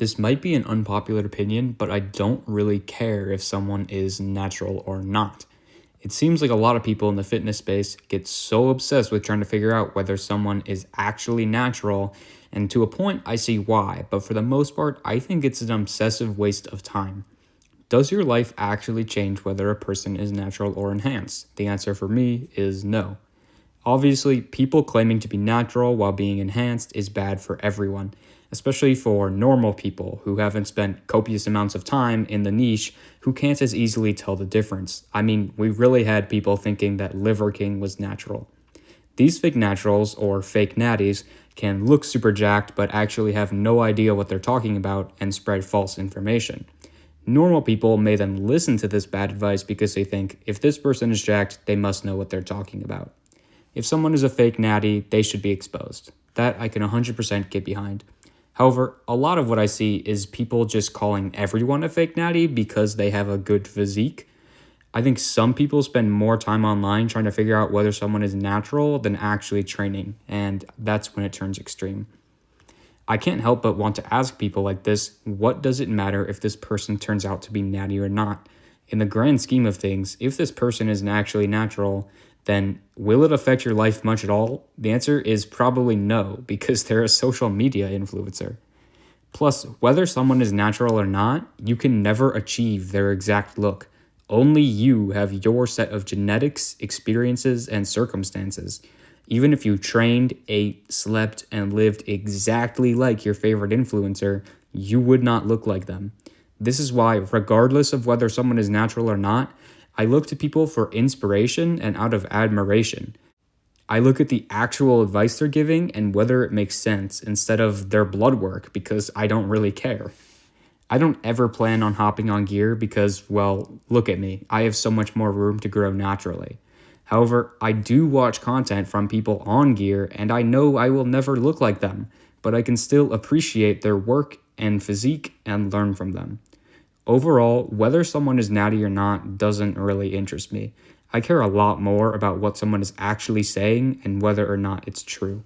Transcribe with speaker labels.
Speaker 1: This might be an unpopular opinion, but I don't really care if someone is natural or not. It seems like a lot of people in the fitness space get so obsessed with trying to figure out whether someone is actually natural, and to a point, I see why, but for the most part, I think it's an obsessive waste of time. Does your life actually change whether a person is natural or enhanced? The answer for me is no. Obviously, people claiming to be natural while being enhanced is bad for everyone, especially for normal people who haven't spent copious amounts of time in the niche who can't as easily tell the difference. I mean, we really had people thinking that Liver King was natural. These fake naturals, or fake natties, can look super jacked but actually have no idea what they're talking about and spread false information. Normal people may then listen to this bad advice because they think if this person is jacked, they must know what they're talking about. If someone is a fake natty, they should be exposed. That I can 100% get behind. However, a lot of what I see is people just calling everyone a fake natty because they have a good physique. I think some people spend more time online trying to figure out whether someone is natural than actually training, and that's when it turns extreme. I can't help but want to ask people like this, what does it matter if this person turns out to be natty or not? In the grand scheme of things, if this person isn't actually natural, then will it affect your life much at all? The answer is probably no, because they're a social media influencer. Plus, whether someone is natural or not, you can never achieve their exact look. Only you have your set of genetics, experiences, and circumstances. Even if you trained, ate, slept, and lived exactly like your favorite influencer, you would not look like them. This is why, regardless of whether someone is natural or not, I look to people for inspiration and out of admiration. I look at the actual advice they're giving and whether it makes sense instead of their blood work because I don't really care. I don't ever plan on hopping on gear because, well, look at me. I have so much more room to grow naturally. However, I do watch content from people on gear and I know I will never look like them, but I can still appreciate their work and physique and learn from them. Overall, whether someone is natty or not doesn't really interest me. I care a lot more about what someone is actually saying and whether or not it's true.